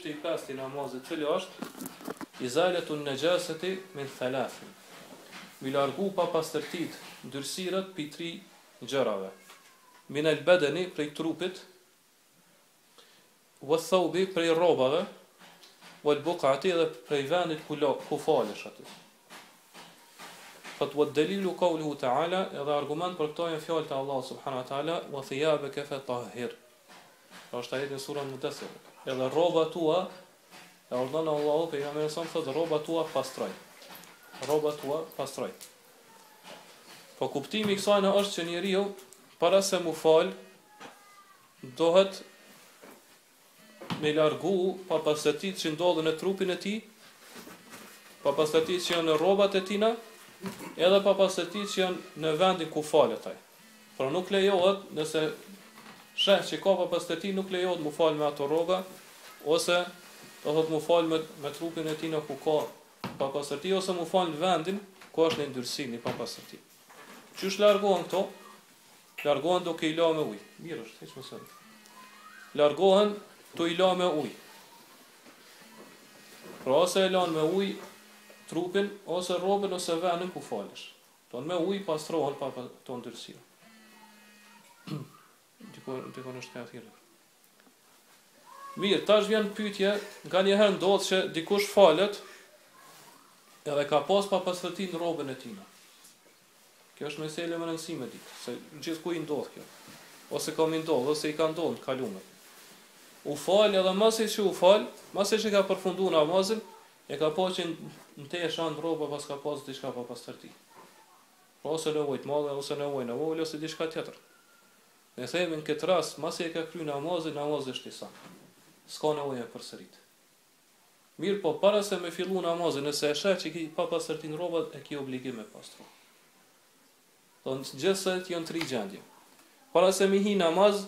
çështja e pestë e namazit, cili është izaletun najasati min thalath. Mi largu pa pastërtit ndyrësirat pi 3 gjërave. Min al badani prej trupit, wa thawbi prej rrobave, wal buqati dhe prej vendit ku falesh aty. Fat wa dalilu qawluhu ta'ala, edhe argument për këto janë fjalët e Allahut subhanahu wa ta'ala, wa thiyabaka fatahhir. Është ajet në surën Mudaththir. Edhe rrobat tua, e ordon Allahu pejgamberin sa thotë rrobat tua pastroj. Rrobat tua pastroj. Po kuptimi i kësaj është që njeriu para se mu fal dohet me largu pa pastërtitë që ndodhen në trupin e tij, pa pastërtitë që janë në rrobat e tina, edhe pa pastërtitë që janë në vendin ku falet ai. Por nuk lejohet, nëse sheh që ka pa pastërti, nuk lejohet mu fal me ato rroba, ose do thotë mu fal me trupin e tina ku ka pa pastërti, ose mu fal në vendin ku është në ndyrësi një pa pastërti. Qysh largohen këto? Largohen duke i la me ujë. Mirë është, hiç më sot. Largohen tu i la me ujë. Pra ose e lan me ujë trupin, ose rrobën, ose vendin ku falesh. Don me ujë pastrohen pa to ndyrësi. Dikon është ka thirrë. Mirë, tash vjen pyetje, nganjëherë ndodh që dikush falet edhe ka pas pa pastërti në rrobën e tij. Kjo është meselë më rëndësishme ditë, se gjithku i ndodh kjo. Ose ka më ndodh, ose i ka ndodhur kalume. U fal edhe masi që u fal, masi që ka përfunduar namazin, e ka pa që në tesha në rroba pas ka pas diçka pa pastërti. Ose në ujë të madhe, ose në ujë në ujë, ose diçka tjetër. Ne themi në këtë rast, masi e ka kryer namazin, namazi është i saktë. S'ka nevojë përsërit. Mirë, po para se me fillu namazin, nëse e sheh që ki pa pastërti në rrobat, e ki obligim me pastru. Gjithsej janë 3 gjendje. Para se mi hi namaz,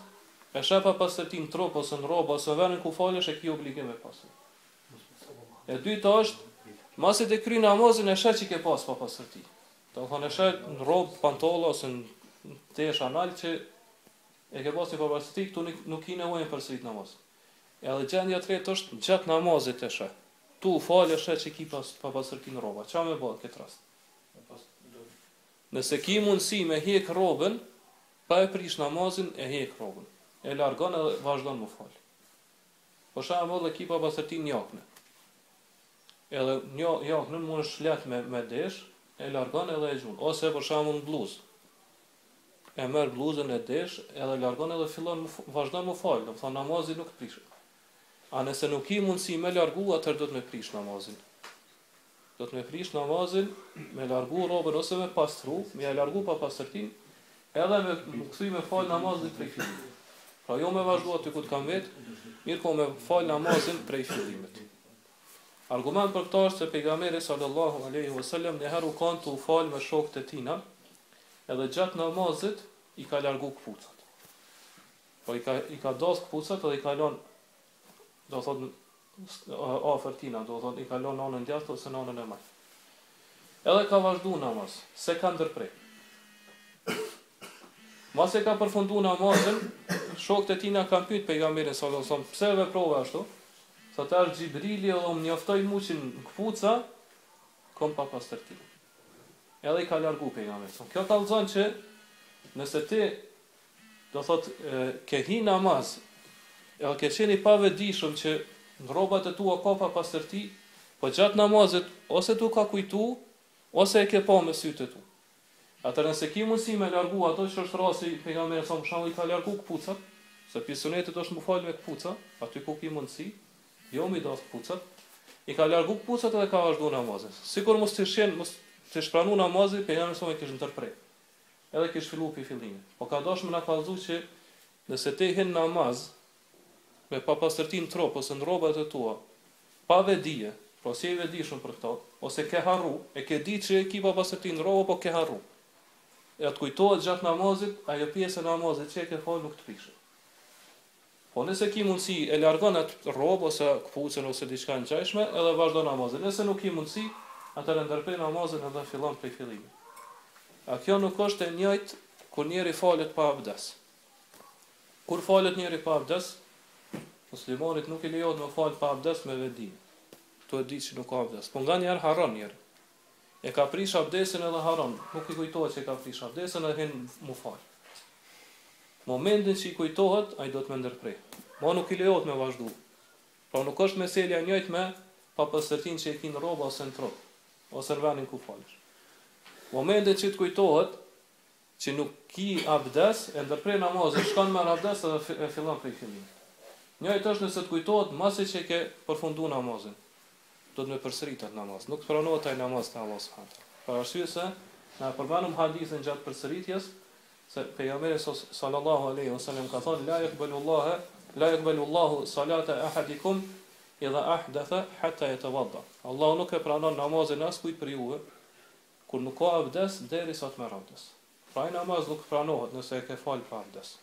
e sheh pa pastërti në trup ose në rrobë ose vendin ku falesh, e ki obligim me pastru. E dyta është, masi të krye namazin, e sheh që ke pas pa pastërti. Do thonë e sheh në rrobë, pantolla ose në tesha nal që e ke pas pa pastërti, këtu nuk i nevojë përsërit namaz. Edhe gjendja e tretë është gjatë namazit e sheh. Tu falesh që ki pas pa pastërti në rroba. Çfarë më bëhet këtë rast? Nëse ki mundësi me hek rrobën, pa e prish namazin, e hek rrobën. E largon edhe vazhdon më fal. Për shembull, e ki pa pastërti në jakne. Edhe një jaknën mund të shlet me desh, e largon edhe e gjun. Ose për shembull në bluzë. E merr bluzën e desh, edhe largon edhe fillon vazhdon më fal, do të thonë namazi nuk prishet. A nëse nuk ki mundësi me largu, atëherë do të me prish namazin. Do të me prish namazin, me largu rrobën ose me pastru, me ja largu pa pastërtin, edhe me kthy me fal namazin prej fillimit. Pra jo me vazhdu aty ku të kam vetë, mirë po me fal namazin prej fillimit. Argument për këto është se pejgamberi sallallahu alaihi wasallam një herë u kanë të u fal me shokët e tina, edhe gjatë namazit i ka largu kpucat. Po i ka dos kpucat edhe i ka lënë, do thotë afër tina, do thotë i ka lënë anën djathtë ose anën e majtë. Edhe ka vazhdu namaz, se ka ndërprej. Mas e ka përfundu namazin, shokët e tina kanë pyet pejgamberin sallallahu alaihi wasallam, pse veprove ashtu? Sa tash Xhibrili edhe më njoftoi muçin në kpuca, kom pa pastërti. Edhe i ka largu pejgamberin. Kjo kallzon që nëse ti do thotë ke hi namaz, edhe ke qenë i pavetëdijshëm që në rrobat e tua ka pa pastërti, po gjatë namazit ose tu ka kujtu, ose e ke pa me sytë e tu. Atëherë nëse ki mundësi me largu ato që është rasti pejgamberi sa më shumë i ka largu kpucat, se pi sunetit është më fal me kpuca, aty ku ki mundësi, jo mi dos kpucat, i ka largu kpucat edhe ka vazhdu namazin. Sikur mos të shën, mos të shpranu namazin, pejgamberi sa më kish ndërprer. Edhe kish fillu pi fillimit. Po ka dashur më na kallëzu që nëse ti hin namaz me pa pastërti në trup ose në rrobat e tua, pa vedije, pra si e vedishëm për këto, ose ke harru, e ke ditë që e ki pa pastërti në rroba, po ke harru. E atë kujtohet gjatë namazit, ajo pjesë e namazit që e ke fal nuk të prishet. Po nëse ki mundësi, e largon atë rrobë ose kpucën ose diçka ngjashme, edhe vazhdo namazin. Nëse nuk ki mundësi, atëherë ndërprej namazin edhe fillon prej fillimit. A kjo nuk është e njëjtë kur njeri falet pa abdes. Kur falet njeri pa abdes, Muslimanit nuk i lejohet me fal pa abdes me vedi. To e di që nuk ka abdes. Po nganjëherë harron njerë. E ka prish abdesin edhe harron. Nuk i kujtohet që e ka prish abdesin edhe hin mu fal. Momentin që i kujtohet, ai do të më ndërprej. Ma nuk i lejohet me vazhdu. Pra nuk është meselja njëjtë me papastërtinë që e ki në rroba ose në trup, ose në vendin ku falesh. Momentin që të kujtohet që nuk ki abdes, e ndërprej namazin, shkon me abdes edhe e fillon prej fillimit. Njëjtë është nëse të kujtohet masi që ke përfundu namazin. Do të me përsëritet namaz. Nuk pranohet ai namaz të Allah subhanahu wa taala. Për arsye se na përmenëm hadithin gjatë përsëritjes se pejgamberi sallallahu alaihi wasallam ka thënë la yaqbalu Allahu salata ahadikum idha ahdatha hatta yatawadda. Allahu nuk e pranon namazin as kujt për juve kur nuk ka abdes derisa të merr abdes. Pra ai namaz nuk pranohet nëse e ke fal pa abdes.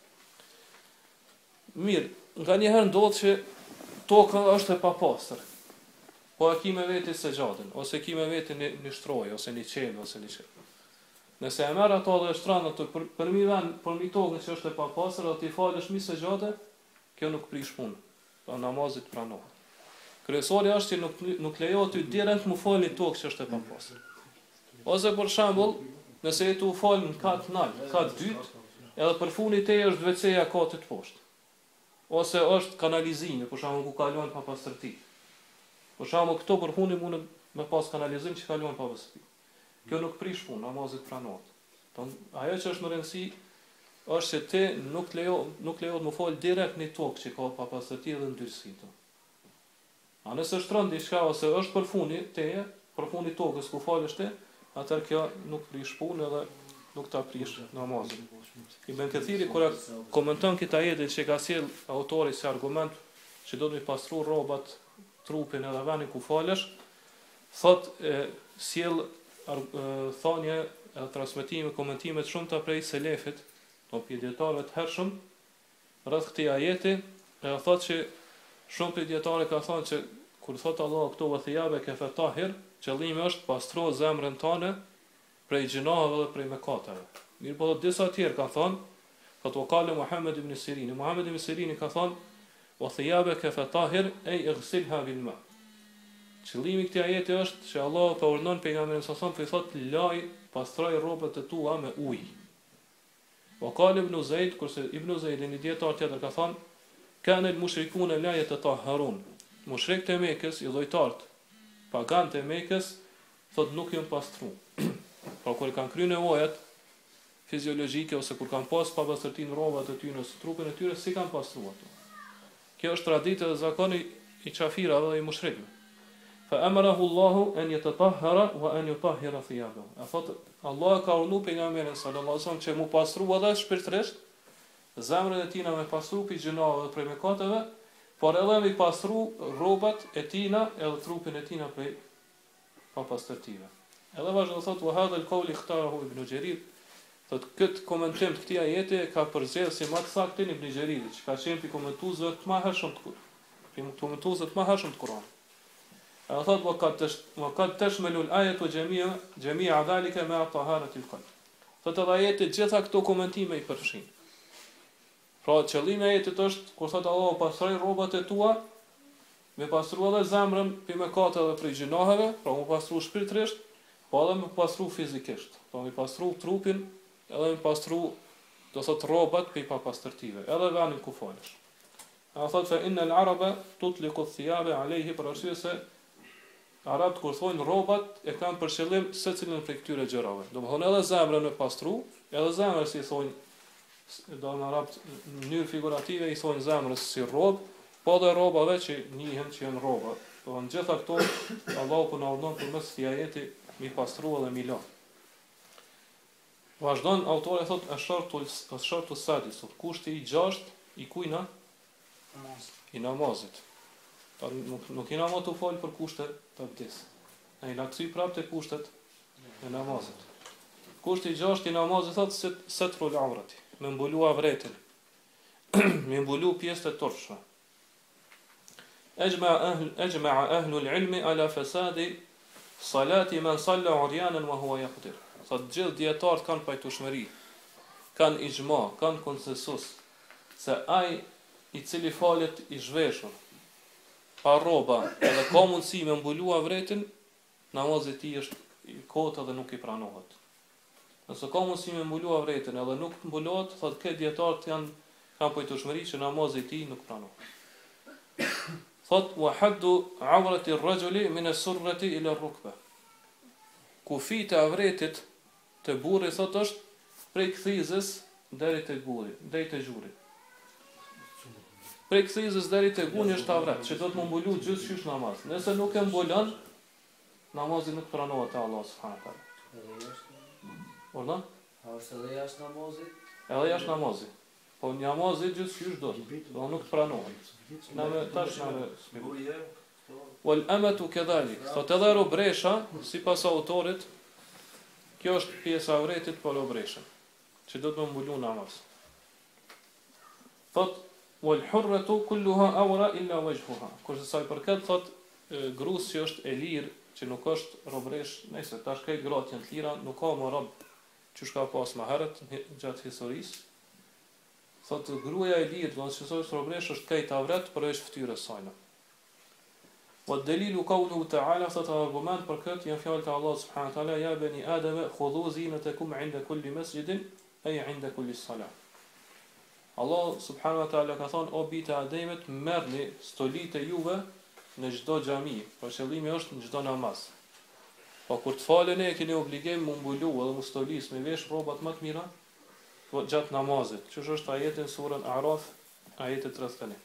Mirë, nganjëherë ndodh që toka është e papastër. Po e ki me veti sejaden, ose ki me veti një shtroj, ose një qenë, ose një qenë. Nëse e merr ato dhe shtran ato për mi tokën që është e papastër, do t'i falësh mi sejade, kjo nuk prish punë. Pa namazit pranohet. Kryesori është që nuk lejohet ty direkt mu fal një tokë që është e papastër. Ose për shembull, nëse e tu fal në kat nalt, kat dytë, edhe për funi teje është WC-ja katit poshtë. Ose është kanalizimi, për shembull ku kalon papastërti. Për shembull këto për funi mund me pas kanalizim që kalon papastërti. Kjo nuk prish punë, namazit pranohet. Ajo që është më rëndësi është që ti nuk lejohet më fal direkt në tokë që ka papastërti dhe ndyrësi. A nëse shtron diçka ose është për funi teje, për funi tokës ku falesh ti, atëherë kjo nuk prish punë edhe nuk ta prish namazin. Ibn Kathiri kur komenton këtë ajet që ka sjell autori si argument që do të pastru rrobat, trupin edhe vendin ku falesh, sjell thonje e transmetime, komentime të shumta prej selefit, dietarëve të hershëm rreth këtij ajeti, e thotë që shumë prej dietarëve ka thënë që kur thotë Allah këto wathiyabe ke fatahir, qëllimi është pastro zemrën tënde prej gjinaheve dhe prej mëkateve. Mirë po disa tjerë kanë thënë, thotë qale Muhammed ibn Sirini. Muhammed ibn Sirini ka thënë wathiyabe ke fatahir ay ighsilha bil ma. Qëllimi i këtij ajeti është që Allah po urdhnon pejgamberin sa son, i thotë laj pastroj rrobat e tua me ujë. Wa qala ibn Zaid, kurse ibn Zaid në dietar tjetër ka thënë kanë al-mushrikun la yatatahharun. Mushrikët e Mekës, i llojtarët, paganët e Mekës, thotë nuk janë pastru. Pra kur kanë kryer nevojat fiziologjike ose kur kanë pas papastërti në rrobat e tyre ose trupin e tyre, si kanë pastruar ato. Kjo është traditë dhe zakoni i qafirave dhe i mushrikëve. Fa amarahu Allahu an yatatahhara wa an yutahhira thiyabahu. A thot Allah ka urdhëruar pejgamberin sallallahu alaihi wasallam që mu pastru edhe shpirtërisht zemrën e tina me pastru pi gjinave dhe prej mëkateve, por edhe me pastru rrobat e tina edhe trupin e tina prej papastërtive. Edhe vazhdo thot wa hadha al-qawl ikhtarahu Ibn Jarir. Thot këtë komentim të këtij ajeti ka përzgjedhur si më të saktë Ibn Jarir, që ka qenë pi komentuesve të mëhershëm të Kur'anit. Pi komentuesve të mëhershëm të Kur'anit. A thot wa qad tashmalu al-ayatu jami'a dhalika ma'a taharati al-qalb. Thot edhe ajeti gjitha këto komentime i përfshin. Pra qëllimi i ajetit është kur thot Allahu pastroj rrobat e tua, me pastru edhe zemrën pi mëkateve dhe prej gjinaheve, pra mu pastru shpirtërisht, po edhe me pastru fizikisht. Pra me pastru trupin, edhe me pastru do thot rrobat pi papastërtive, edhe vendin ku falesh. A thot fa inna al-araba tutliqu thiyaba alayhi, për arsye se Arabët kur thonë rrobat e kanë për qëllim secilin prej këtyre gjërave. Domethënë edhe zemrën e pastru, edhe zemrën si thonë, do në Arabët në mënyrë figurative i thonë zemrës si rrobë, po edhe rrobave që njihen që janë rroba. Do në gjitha këto Allahu po na urdhon përmes këtij ajeti mi pastru edhe mi la. Vazhdon autori thotë ashartu sadis, kushti i 6 i kujna i namazit. Nuk i namaz të falë për kushtet të abdes. E i laksy prap të kushtet e namazit. Kushti i 6 i namazit thotë setrul aurati, me mbulu avretin, me mbulu pjesët e torshme. Ejma'a ahlu l'ilmi ala fasadi salati man salla uryanan wa huwa yaqdir. Thotë gjithë dietarët kanë pajtueshmëri, kanë ijma, kanë konsensus se ai i cili falet i zhveshur, pa rroba, edhe ka mundësi me mbulu avretin, namazi i tij është i kotë dhe nuk i pranohet. Nëse ka mundësi me mbulu avretin edhe nuk mbulohet, thotë këtë dietarët kanë pojtueshmëri që namazi i tij nuk pranohet. Thot wa haddu awrati ar-rajuli min as-surrati ila ar-rukba. Kufit e avretit të burrit thot është prej kthizës deri te burri, deri te gjuri. Prej kthizës deri te guni është avret, që do të më mbulu gjithçysh namaz. Nëse nuk e mbulon, namazi nuk pranohet te Allah subhanahu wa taala. Orda? A është edhe jashtë namazit? Edhe jashtë namazit. Po namazi gjithçysh do, nuk pranohet. Tash na me wal amatu kadhalik. Thot edhe robresha, sipas autorit, kjo është pjesa e avretit po robresha, që do të më mbulu namaz. Thot wal hurratu kulluha awra illa wajhuha. Kurse sa i përket thot gruas që është e lirë, që nuk është robresh, nëse tash këto gratë janë të lira, nuk ka më rob që shka pas më herët gjatë historisë. Thot gruaja e lirë, do të thotë robresh është këjt avret për është fytyrës saj. Wa dalilu qawluhu ta'ala, thot argument për këtë janë fjalët e Allahut subhanahu wa taala, ya bani adama khudhu zinatakum 'inda kulli masjidin ay 'inda kulli salah. Allah subhanahu wa taala ka thonë, o bijtë e Ademit, merrni stolitë e juve në çdo xhami, por qëllimi është në çdo namaz. Po kur të faleni e keni obligim mu mbulu edhe mu stolis me vesh rrobat më të mira gjatë namazit. Që është ajeti në surën A'raf, ajeti 31.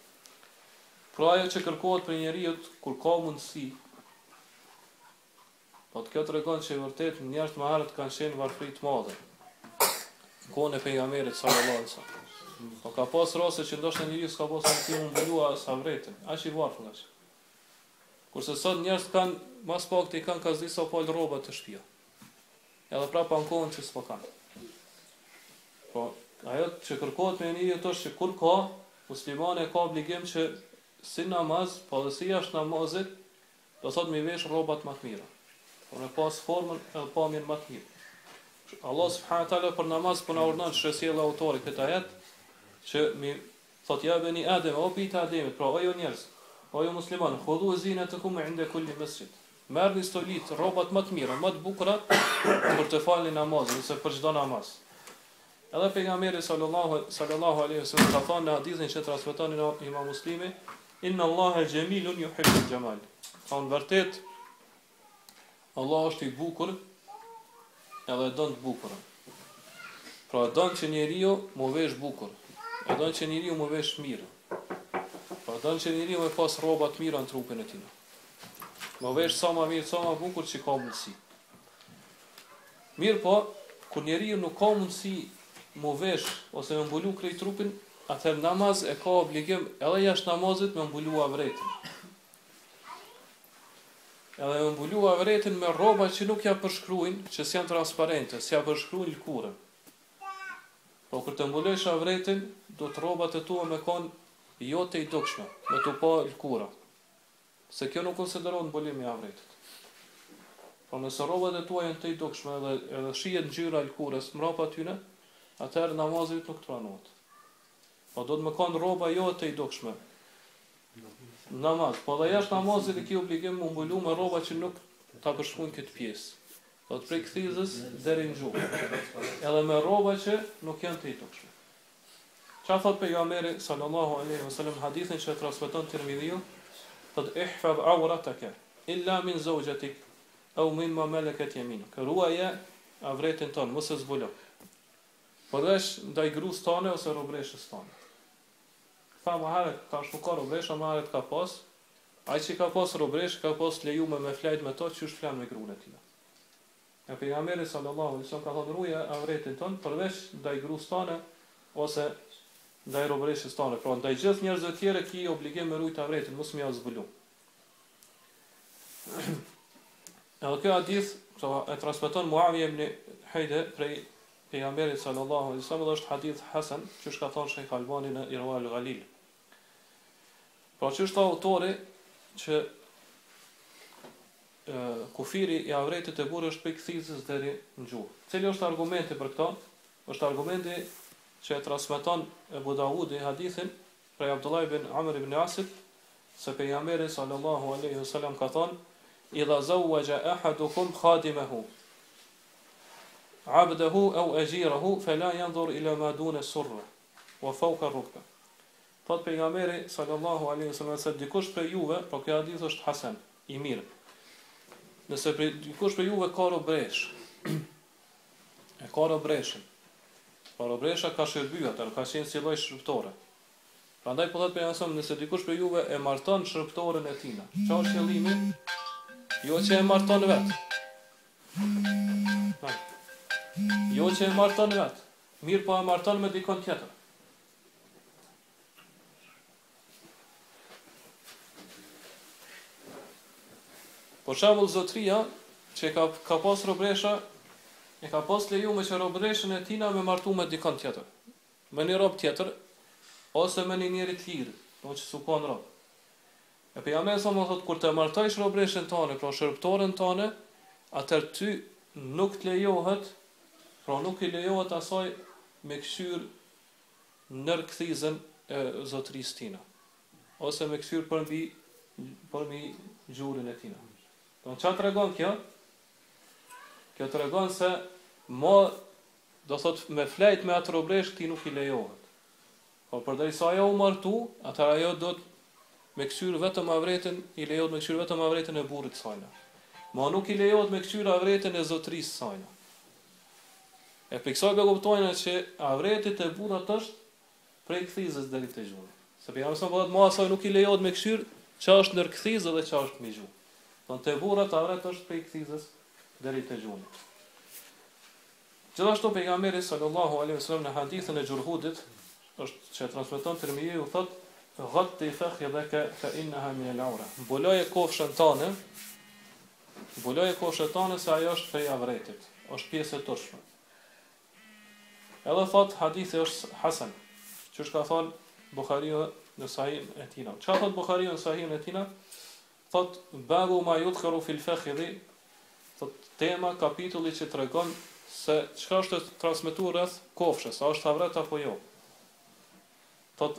Pra ajo që kërkohet për njeriu kur ka mundësi, po të kjo tregon që vërtet njerëzit më herët kanë qenë varfëri të madhe. Kohën e pejgamberit sallallahu alaihi wasallam. Po ka pas raste që ndoshta njeriu s'ka pas mundësi mu mbulua sa vretin, aq i varfër aq. Kurse sot njerëz kanë mas pak të kanë kazi sa pal rroba të shtëpia. Edhe prapa ankohen që s'po kanë. Po ajo që kërkohet me njeriu është që kur ka muslimane ka obligim që si namaz, po dhe si jashtë namazit, do thot me vesh rrobat më të mira. Po me pas formën edhe pamjen më të mirë. Allah subhanahu wa taala për namaz po na urdhon që sjell autori këtë ajet që mi thot ja bani Adem, o bijtë e Ademit, pra o ju njerëz, o ju musliman, khudhu zinatakum 'inda kulli masjid. Merrni stolit, rrobat më të mira, më të bukura për të falni namazin, ose për çdo namaz. Edhe pejgamberi sallallahu alaihi wasallam ka thënë në hadithin që transmeton Imam Muslimi, inna Allaha jamilun yuhibbu al-jamal. Thonë vërtet Allah është i bukur edhe don të bukurën. Pra don që njeriu mu vesh bukur, e don që njeriu mu vesh mirë. Pra don që njeriu me pas rroba të mira në trupin e tij. Mu vesh sa më mirë, sa më bukur që ka mundësi. Mirë po, kur njeriu nuk ka mundësi mu vesh ose me mbulu krejt trupin, atëherë namaz e ka obligim edhe jashtë namazit me mbulu avretin. Edhe me mbulu avretin me rroba që nuk ja përshkruajnë, që s'janë transparente, s'ja përshkruajnë lkurën. Po kur të mbulosh avretin, do të rrobat e tua me kon jo të i dukshme, me të pa lkura. Se kjo nuk konsiderohet mbulim i avretit. Po nëse rrobat e tua janë të i dukshme edhe shihet ngjyra e lkurës mbrapa tyne, atëherë namazi nuk pranohet. Po do të më kon rroba jo të i dukshme. Namaz, po dhe jashtë namazit e ki obligim më mbulu me rroba që nuk ta përshkruajnë këtë pjesë. Do të prej kthizës deri në gjuhë. Edhe me rroba që nuk janë të i dukshme. Çfarë thot pejgamberi sallallahu alaihi wasallam hadithin që transmeton Tirmidhiu, thot ihfaz awrataka illa min zawjatik aw mimma malakat yaminuk. Ruaje avretin ton, mos e zbulo. Përveç ndaj gruas tone ose robreshës tone. Tha më herët, tash nuk ka robresha, më herët ka pas. Ai që ka pas robresh, ka pas lejuar me flajt me to që është flan me gruan e tij. E pejgamberi sallallahu alaihi wasallam ka thënë ruaje avretin ton përveç ndaj gruas tone ose ndaj robreshës tone. Pra ndaj gjithë njerëzve të tjerë ki obligim me rujt avretin, mos më ia zbulu. Edhe kjo hadith e transmeton Muawiya ibn Hayda prej pejgamberit sallallahu alaihi wasallam, është hadith hasan, që ka thënë Sheikh Albani në Irwa al-Ghalil. Pra që është autori që kufiri i avretit e burrë është prej kthizës deri në gjuhë. Cili është argumenti për këto? Është argumenti që e transmeton Abu Dawudi hadithin prej Abdullah ibn Amr ibn Asit, se pejgamberi sallallahu alaihi wasallam ka thonë: "Idha zawwaja ahadukum khadimahu abdahu aw ajirahu fala yanzur ila ma duna surra wa fawqa rukba." Thot pejgamberi sallallahu alaihi wasallam se dikush prej juve, po kjo hadith është hasan, i mirë. Nëse dikush prej juve ka robresh, e ka robreshën. Po robresha ka shërby atë, ka qenë si lloj shërbëtore. Prandaj po thot pejgamberi, nëse dikush prej juve e marton shërbëtoren e tina, çfarë është qëllimi? Jo që e marton vet. Jo që e marton vet. Mirë, po e marton me dikon tjetër. Por shembull zotria që ka pas robresha, e ka pas leju me që robreshën e tina me martu me dikon tjetër. Me një rob tjetër, ose me një njeri të lirë, do që supon rob. E pejgamberi sa më thot, kur të martojsh robreshën tane, pra shërbëtoren tane, atër ty nuk të lejohet, pra nuk I lejohet asaj me këshyr nër kthizën e zotrisë tina, ose me këshyr për mbi gjurin e tina. Do çfarë tregon kjo? Kjo tregon se do thot me flejt me atë robresh ti nuk I lejohet. Por përderisa ajo u martu, atëherë ajo do të me këshyr vetëm avretën, I lejohet me këshyr vetëm avretën e burrit sajna. Ma nuk I lejohet me këshyr avretën e zotrisë sajna. E për kësaj be kuptojnë që avretit e burrat është prej kthizës deri te gjuni. Se pejgamberi sa thotë ma asaj nuk I lejohet me këshyr ç'a është ndër kthizë dhe ç'a është me gjuhë. Don te burrat avret është prej kthizës deri te gjuni. Gjithashtu pejgamberi sallallahu alaihi wasallam në hadithën e Xhurhudit është që transmeton Tirmidhi u thotë: "Ghatti fakhidhaka fa innaha min al-awra." Mbuloje kofshën tane se ajo është prej avretit, është pjesë e turshme. Edhe thot hadithi është hasan, që ka thonë Buhariu në Sahih e tina. Çfarë thot Buhariu në Sahih e tina? Thot babu ma yudhkaru fil fakhidhi, thot tema kapitulli që tregon se çka është transmetuar rreth kofshës, a është avret apo jo. Thot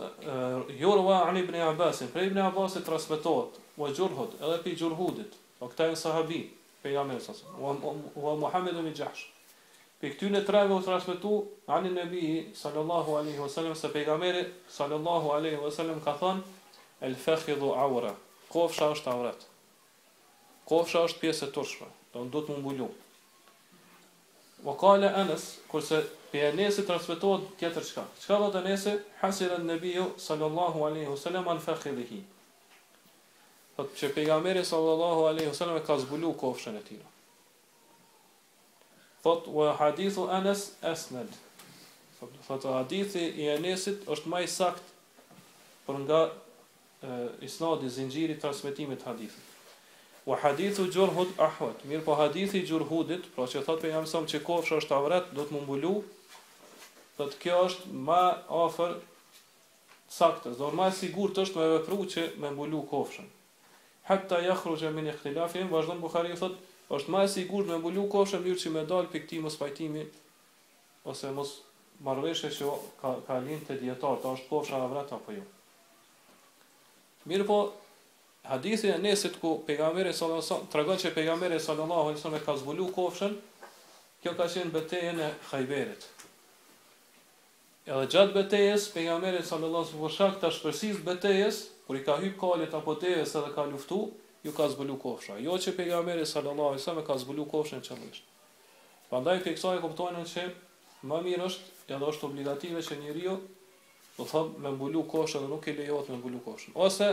Yurwa an ibn Abbas, prej ibn Abbas transmetohet, wa Xhurhud, edhe pi Xhurhudit, o këta janë sahabi, pejgamberi wa Muhammed ibn Jahsh. Për këtyne treve u transmetu ani Nabi sallallahu alaihi wasallam se pejgamberi sallallahu alaihi wasallam ka thënë: "El fakhidhu awra." Kofsha është avret. Kofsha është pjesë e turshme, do të më mbulu. Wa qala Anas, kurse për Anesit transmetohet tjetër çka. Çka do të Anesi? Hasira an-Nabi sallallahu alaihi wasallam an fakhidhihi. Thotë që pejgamberi sallallahu alaihi wasallam ka zbulu kofshën e tij. Thot wa hadithu Anas asnad. Thot hadithi I Anesit është më I sakt për nga isnadi zinxhiri transmetimit të hadithit. Wa hadithu Xhurhud ahwat. Mirë po hadithi I Xhurhudit, pra që thot pejgamberi sa që kofsha është avret, do të më mbulu. Thot kjo është më afër saktës, do më sigurt është me vepru që me mbulu kofshën. Hatta yakhruja min ikhtilafihim, vazhdon Buhariu thot është më sigurt me mbulu kofshën në mënyrë që me dal pikë mos pajtimi ose mos marrëveshje që ka lind te dietar, ta është kofsha avret apo jo. Mirë po hadithi e Anesit ku pejgamberi sallallahu alaihi wasallam tregon se pejgamberi sallallahu alaihi wasallam ka zbulu kofshën, kjo ka qenë betejën e Khajberit. Edhe gjatë betejës pejgamberi sallallahu alaihi wasallam ta shpresisë betejës, kur I ka hyp kalit apo devës edhe ka luftu, ju ka zbulu kofsha. Jo që pejgamberi sallallahu alaihi wasallam ka zbulu kofshën qëllisht. Prandaj për kësaj kuptojnë që më mirë është edhe është obligative që njeriu do thot me mbulu kofshën dhe nuk I lejohet me mbulu kofshën. Ose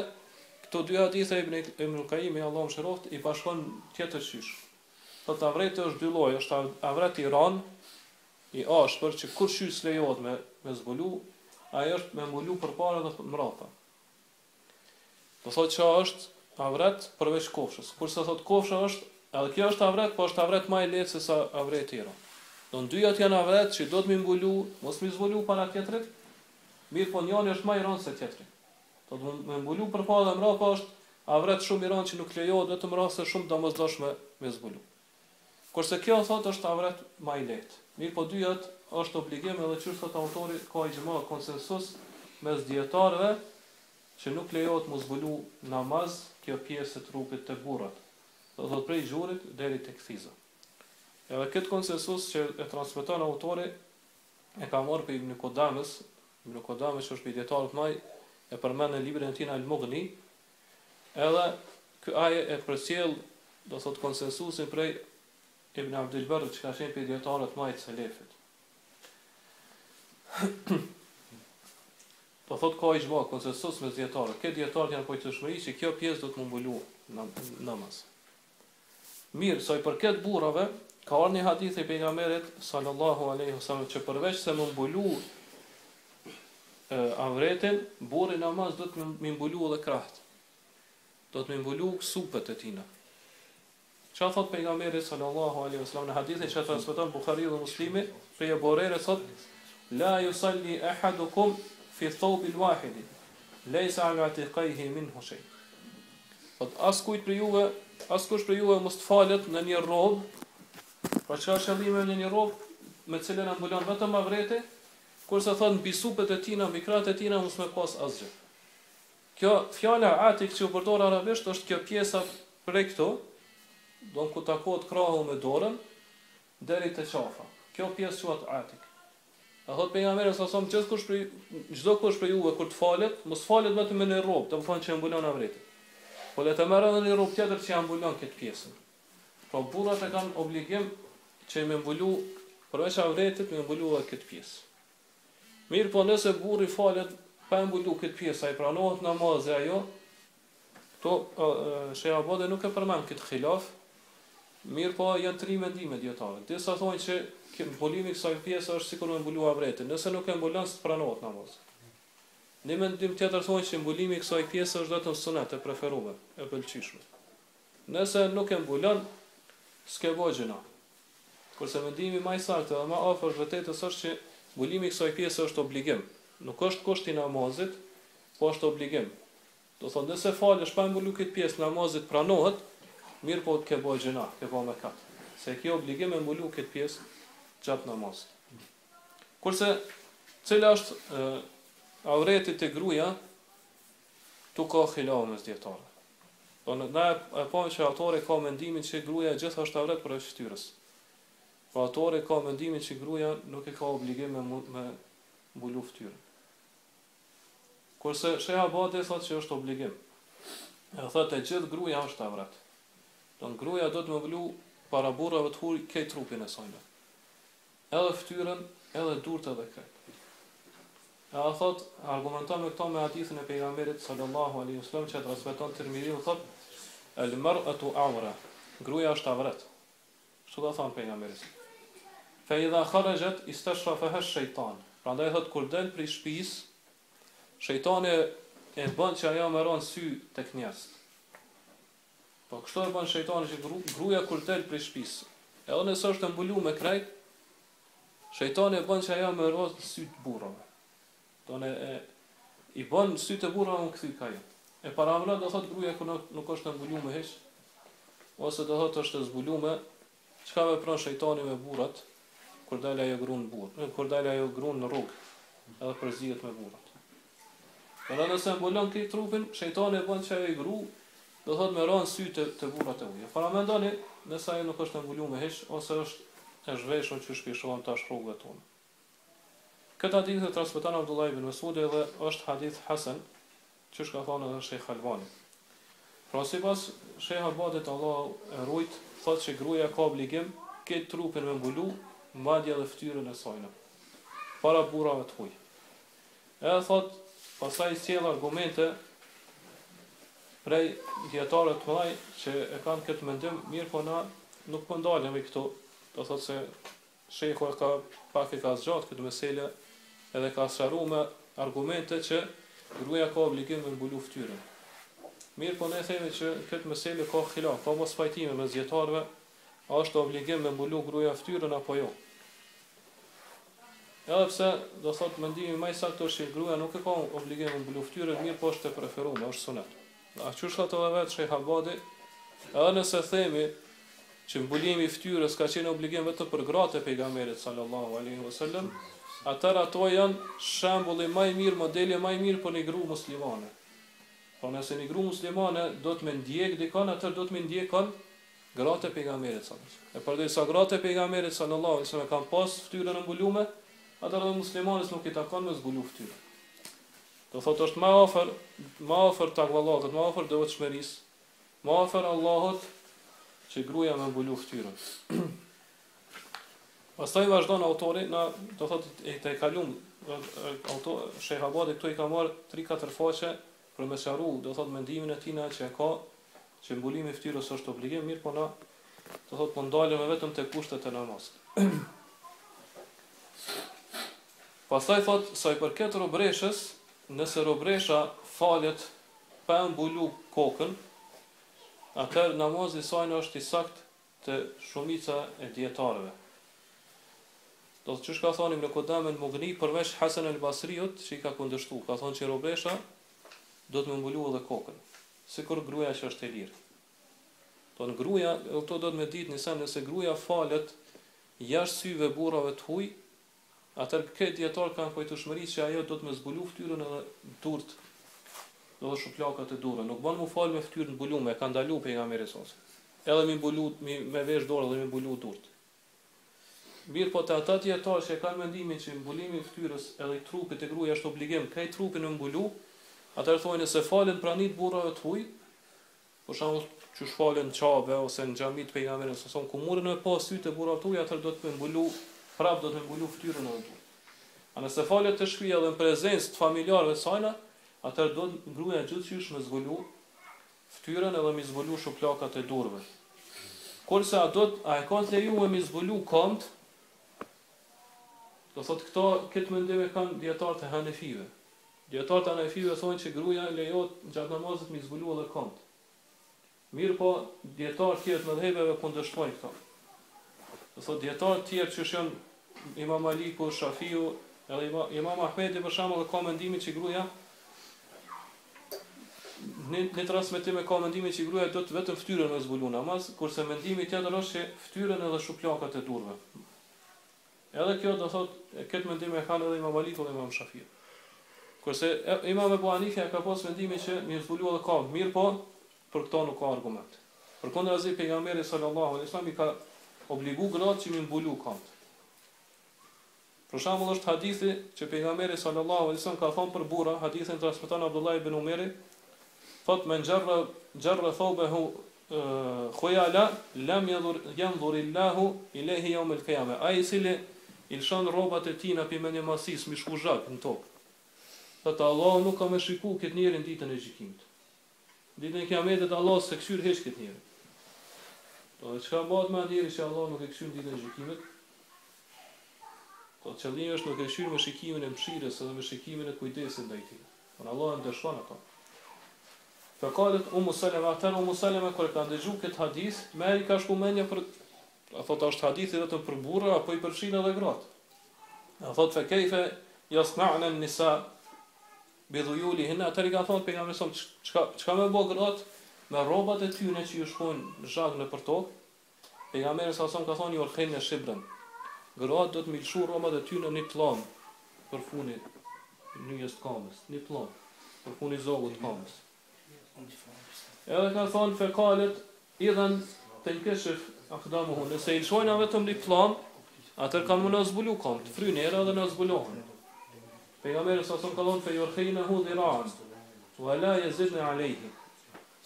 këto dy hadithe Ibn Qayyim Allahu mëshiroft I bashkon tjetër qysh. Thot avreti është dy lloje, është avreti I ran, I ashpër që kur qysh lejohet me zbulu, ai është me mbulu përpara dhe mbrapa. Do thot që është avret përveç kofshës. Kurse thot kofsha është, edhe kjo është avret, po është avret më I lehtë se sa avreti I ran. Do dyjat janë avret që do të më mbulu, mos më zbulu para tjetrit. Mirë po njëri është më I rëndë se tjetri. Do të më mbulu përpara dhe mbrapa është avret shumë I rëndë që nuk lejohet vetëm raste shumë domosdoshme me zbulu. Kurse kjo thot është avret më I lehtë. Mirë po dyjat është obligim edhe çu thot autori ka ixhma konsensus mes dietarëve që nuk lejohet mu zbulu namaz kjo pjesë e trupit të burrat. Do thot prej gjurit deri tek thiza. Edhe këtë konsensus që e transmeton autori e ka marrë për Ibn Qudamës, Ibn Qudamës që është për dietarët më e përmend në librin e tij Al-Mughni, edhe ky aje e përcjell, do thot konsensusin prej Ibn Abdul Barr që ka qenë për dietarët më të selefit. Do thot ka ijma konsensus me dietarët. Këtë dietarët janë pojtueshmëri që kjo pjesë do të mbulu namaz. Mirë, sa i përket burrave, ka ardhur një hadith i pejgamberit sallallahu alaihi wasallam që përveç se më mbulu avretin, burri namaz do të më mbulu edhe krahët. Do të më mbulu supët e tina. Çfarë thot pejgamberi sallallahu alaihi wasallam në hadithin që transmeton Buhariu dhe Muslimi, prej Abu Hurajrës thot: "La yusalli ahadukum fi thawbil wahid, laysa ala atiqaihi minhu shay." Thot askush për juve mos të falet në një rrobë. Pra çka është qëllimi në një rrobë me cilën ambulon vetëm avreti, kurse thon mbi supët e tina, mbi krahët e tina mos më pas asgjë. Kjo fjala atik që u përdor arabisht është kjo pjesa prej këtu, do ku takohet krahu me dorën deri te qafa. Kjo pjesë quhet atik. A thot pejgamberi sa som çdo kush për juve kur të falet, mos falet vetëm në rrobë, do të thonë që ambulon avretin. Po le të merren në një rrobë tjetër që ambulon këtë pjesën. Pra burrat e kanë obligim që me mbulu përveç avretit me mbulu edhe këtë pjesë. Mirë, po nëse burri falet pa mbulu këtë pjesë, ai pranohet namazi ajo, to Sheikh Abade nuk e përmend këtë xhilaf. Mirë, po janë tri mendime dietare. Disa thonë që mbulimi i kësaj pjese është sikur me mbulu avretin, nëse nuk e mbulon pranohet namazi. Në mendim tjetër thonë që mbulimi i kësaj pjese është vetëm sunet e preferuar, e pëlqyeshme. Nëse nuk e mbulon, s'ke bëj gjëna. Kurse mendimi më i saktë dhe më afër vërtetës është që mbulimi i kësaj pjese është obligim. Nuk është kusht i namazit, po është obligim. Do thonë nëse falesh pa mbulu këtë pjesë namazit pranohet, mirë po ke bëj gjëna, ke bëj mëkat. Se kjo obligim e mbulu këtë pjesë gjatë namazit. Kurse cila është avreti të gruaja, tu ka xhilaf mes dietarëve. Po na e pa që autori ka mendimin që gruaja gjithashtu avret për shtyrës. Po autori ka mendimin që gruaja nuk e ka obligim me mbulu fytyrën. Kurse Sheikh Abadi thotë që është obligim. E thotë e gjithë gruaja është avret. Don gruaja do të mbulu para burrave të huaj këtë trupin e saj. Edhe fytyrën, edhe durtë edhe këtë. A thot, argumenton me këto me hadithin e pejgamberit sallallahu alaihi wasallam që transmeton Tirmidhiu thot: "El mar'atu awra", gruaja është avret. Kështu ka thënë pejgamberi. Fa idha kharajat istashrafaha ash-shaytan. Prandaj thot kur del prej shtëpisë, shejtani e bën që ajo më ron sy tek njerëz. Po kështu e bën shejtani që gruaja kur del prej shtëpisë, edhe nëse është mbuluar me krejt, shejtani e bën që ajo më ron sy të burrave. I bën sytë e burrave më kthy ka jo. E paramëra do thot gruaja kur nuk është mbuluar me hiç, ose do thot është zbuluar, çka vepron shejtani me burrat kur dalë ajo gruan burr, kur dalë ajo gruan në rrugë, edhe përzihet me burrat. Por nëse mbulon këtë trupin, shejtani e bën që ajo gruë do thot me ran sytë të burrat e huaj. Paramendoni nëse ajo nuk është mbuluar me hiç ose është e zhveshur që shpeshon tash rrugët tona. Këtë hadith e transmeton Abdullah ibn Mas'udi dhe është hadith hasan, që ka thënë edhe Sheikh Albani. Pra sipas Sheikh Abadit Allah e rujt, thotë që gruaja ka obligim këtë trupin me mbulu, madje edhe fytyrën e saj para burrave të huaj. Edhe thotë, pastaj sjell argumente prej dietarëve të mëdhenj që e kanë këtë mendim, mirë po na nuk po ndalemi këtu. Do thotë se Sheikhu pak e ka zgjatë këtë meselë edhe ka sqaruar me argumente që gruaja ka obligim me mbulu fytyrën. Mirë po ne themi që këtë meselë ka xhilaf, ka mos pajtime mes dietarëve, a është obligim me mbulu gruaja fytyrën apo jo. Edhe pse do thotë mendimi më i saktë është që gruaja nuk e ka obligim me mbulu fytyrën, mirë po është e preferuar, është sunet. A çu shkot edhe vetë Sheikh Abadi, edhe nëse themi që mbulimi i fytyrës ka qenë obligim vetëm për gratë e pejgamberit sallallahu alaihi wasallam, atëra ato janë shembulli më i mirë, modeli më i mirë për një grua muslimane. Po nëse një gru muslimane do të me ndjek dikon, atër do të me ndjekon gratë e pejgamberit sallallahu alaihi wasallam. E përderisa gratë e pejgamberit sallallahu alaihi wasallam kanë pas fytyrën e mbulume, atër edhe muslimanës nuk i takon me zbulu fytyrën. Do thotë është më afër takvallahut, më afër devotshmërisë, më afër Allahut që gruaja me mbulu fytyrën. Pastaj vazhdon autori, do thotë e të kalum autor Sheikh Abadi këtu i ka marrë 3-4 faqe për me sqaru, do thotë mendimin e tij që e ka që mbulimi i fytyrës është obligim, mirë po na do thotë po ndalemi vetëm te kushtet e namazit. Pastaj thotë sa i përket robreshës, nëse robresha falet pa mbulu kokën, atëherë namazi i saj është i saktë te shumica e dietarëve. Do të çka thonim në Kodamen Mughni përveç Hasan al-Basriut që i ka kundërshtuar, ka thonë që robresha do të më mbulu edhe kokën, sikur gruaja që është e lirë. Tonë gruaja, këto do të më ditë nëse gruaja falet jashtë syve burrave të huaj, atëherë këtë dietar kanë pojtueshmëri që ajo do të më zbulu fytyrën edhe durt, do të shuplakat e durrë. Nuk bën më fal me fytyrën mbuluar, ka ndaluar pejgamberi sallallahu alajhi wasallam. Edhe mi mbulu me vesh dorë dhe mi mbulu durt. Mirë po të ata dietarë që kanë mendimin që mbulimi i fytyrës edhe i trupit e gruaja është obligim, krejt trupin e mbulu, atëherë thonë se falen pranit burrave të huaj, për shembull që falen çave ose në xhamit pejgamberit sallallahu alajhi wasallam, ku murën me pas sytë e burrave të huaj, atëherë do të mbulu, prap do të mbulu fytyrën edhe durt. A nëse falet të shtëpia dhe në prezencë të familjarëve të saj, atëherë do të gruaja gjithçysh me zbulu fytyrën edhe me zbulu shuplakat e durrëve. Kurse a e ka të lejuar me zbulu këmbët, do thotë këtë mendim e kanë dietarët e Hanefive. Dietarët e Hanefive thonë që gruaja lejohet gjatë namazit me zbulu edhe këmbët. Mirë po, dietarët tjerë të mëdhëve kundërshtojnë këto. Do thotë dietarët tjerë që janë Imam Maliku, Shafiu, edhe Imam Ahmedi për shembull ka mendimin që gruaja në transmetim e ka mendimin që gruaja do të vetëm fytyrën me zbulu namaz, kurse mendimi tjetër është që fytyrën edhe shuplakat e durrëve. Edhe kjo do thotë këtë mendim e kanë edhe Imam Maliku dhe Imam Shafiu. Kurse Imam Abu Hanifa ka pas mendimin që më zbulu edhe këmbët, mirë po për këto nuk ka argument. Përkundrazi pejgamberi sallallahu alaihi wasallam i ka obligu gratë që më mbulu këmbët. Për shembull është hadithi që pejgamberi sallallahu alaihi wasallam ka thënë për burra, hadithin transmeton Abdullah ibn Umeri, thotë men jarra thawbahu khuyala lam yanzur illahu ilayhi yawm al-qiyamah. Ai cili i lëshon rrobat e tina për menjëmasis, mi shkuzhak në tokë. Thotë Allah nuk ka me shiku këtë njerin ditën e gjykimit. Ditën e kiametit Allah se këshyr heq këtë njerin. Do dhe qka bat me njeri që Allah nuk e këshyr ditën e gjykimit? Do qëllimi është nuk e këshyr me shikimin e mshires edhe me shikimin e kujdesit ndaj tij. Por Allah e ndërshkon ato. Fekalet Ummu Salama, atër Ummu Salama kër ka ndëgju këtë hadith, me i ka shku menja për, a thot është hadithi vetëm për burra, apo i përfshin edhe gratë. A thot fe kejfe jasna'na nisa bidhujulihin, atër i ka thonë pejgamberi sa çka me bë gratë me rrobat e tyre që ju shkojnë zhag në për tokë. Pejgamberi sa ka thonë ju orkhen në shibren. Gratë do të milshu rrobat e tyre në pllon për funi nyjes të kamës, në pllon për funi zogut të kamës. Edhe ka thonë fekalet idhen të nkeshif akdamuhu, nëse i lëshojna vetëm një plan, atër kanë më në zbulu kam, të frynë era dhe në zbulohën. Pejgamberi sa ka thonë fe jorkhina hu dhira'an, wa la yazidna alayhi.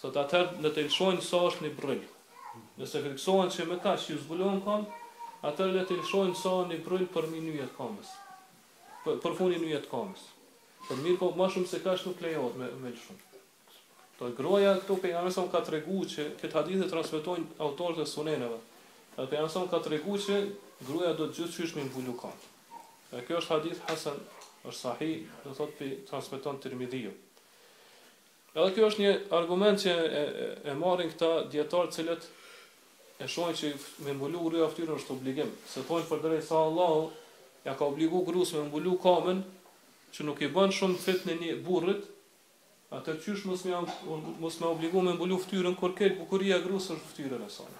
Sot atër në të lëshojnë sa është një bryll. Nëse friksohen që me kaq që ju zbulohën kam, atër le të lëshojnë sa një bryll për mi nyjet kamës. Për funi nyjet kamës. Për mirë po ma shumë se kaq nuk lejohet me lëshojnë. To groja këtu pejgamberi ka treguar që këtë hadith e transmetojnë autorët e suneneve. Dhe pejgamberi ka treguar që gruaja do të gjithçysh me mbulu këmbë. Dhe kjo është hadith hasan, është sahih, do thotë pe transmeton Tirmidhiu. Edhe kjo është një argument që e marrin këta dietarë të cilët e shohin që me mbulu gruaja fytyrën është obligim. Se thonë përderisa Allahu ja ka obligu gruas me mbulu këmbën, që nuk i bën shumë fitnë një burrit, atë qysh mos me obligu me mbulu fytyrën kur këtë bukuria gruas është fytyrën e saj.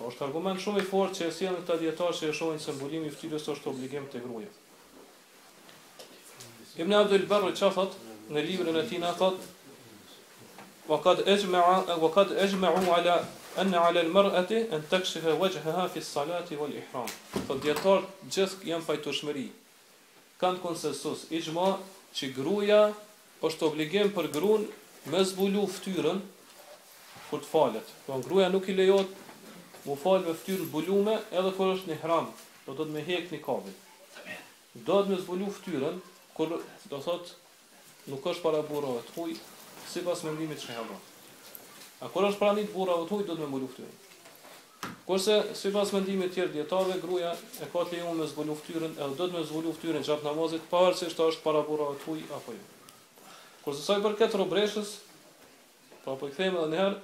Është argument shumë i fortë që e sjellin këta dietarë që e shohin se mbulimi i fytyrës është obligim te gruaja. Ibn Abdul Barr çfarë thot në librin e tij na thot وقد أجمعوا على أن على المرأة أن تكشف وجهها في الصلاة والإحرام. فالديتار gjithë janë pajtueshmëri. Kanë konsensus, ijma që gruaja është obligim për gruan me zbulu fytyrën kur të falet. Po gruaja nuk i lejohet mu fal me fytyrën zbulume edhe kur është në ihram, do të me hek nikabin. Do të me zbulu fytyrën kur do thot nuk është para burrave të huaj, sipas mendimit të Shehaba. A kur është para një burrave të huaj do të me mbulu fytyrën. Kurse sipas mendimit të tjerë dietarëve, gruaja e ka të lejuar me zbulu fytyrën, edhe do të me zbulu fytyrën gjatë namazit, pavarësisht është para burrave të huaj apo jo. Kurse sa i përket robreshës, po i kthejmë edhe një herë,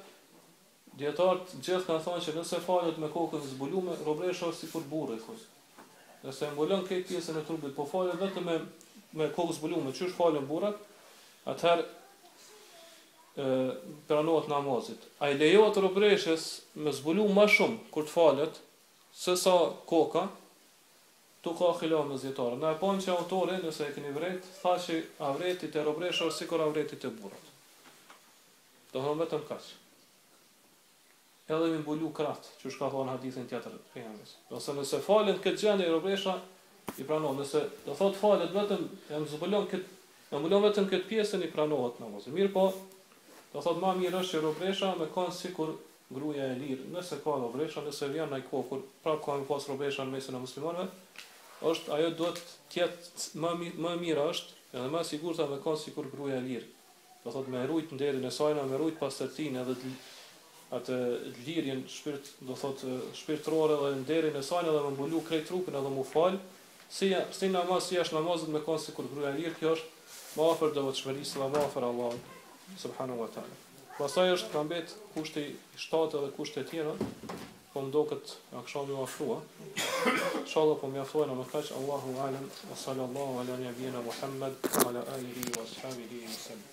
dietarët gjithë kanë thënë që nëse falet me kokën e zbuluar, robresha është sikur burri thotë. Nëse mbulon këtë pjesën e trupit, po falet vetëm me kokë zbuluar, çish falen burrat, atëherë pranohet namazit. A i lejohet robreshës me zbulu më shumë kur të falet se sa koka, tu ka xhilaf me zjetarë. Na e pojmë që autori, nëse e keni vret, tha që avretit e robreshës është sikur avretit e burrat. Do thonë vetëm kaq. Edhe me mbulu krat, që shka thonë hadithin tjetër pejgamberit. Ose nëse falen këtë gjendje robresha i pranohet. Nëse do thotë falet vetëm e mbulon vetëm këtë pjesën i pranohet namazi. Mirë po, do thotë më mirë është që robresha me kanë sikur gruaja e lirë. Nëse ka robresha, nëse vjen ai kohë kur prapë ka me pas robresha në mesin e muslimanëve, është ajo duhet të jetë më mirë është, edhe më sigurt me kanë sikur gruaja e lirë. Do thotë me rujt nderin e saj, me rujt pastërtinë edhe atë lirjen do thotë shpirtërore dhe nderin e saj edhe me mbulu krejt trupin edhe mu fal, si namaz si është namazet me kanë sikur gruaja e lirë, kjo është më afër devotshmërisë dhe më afër Allahut subhanahu wa taala. Pastaj është ka mbet kushti i 7 dhe kushte tjera, po ndoket akshami u afrua. Inshallah po mjaftojnë më kaq. Allahu alem wa sallallahu ala nabiyina Muhammad wa ala alihi wa ashabihi wa sallam.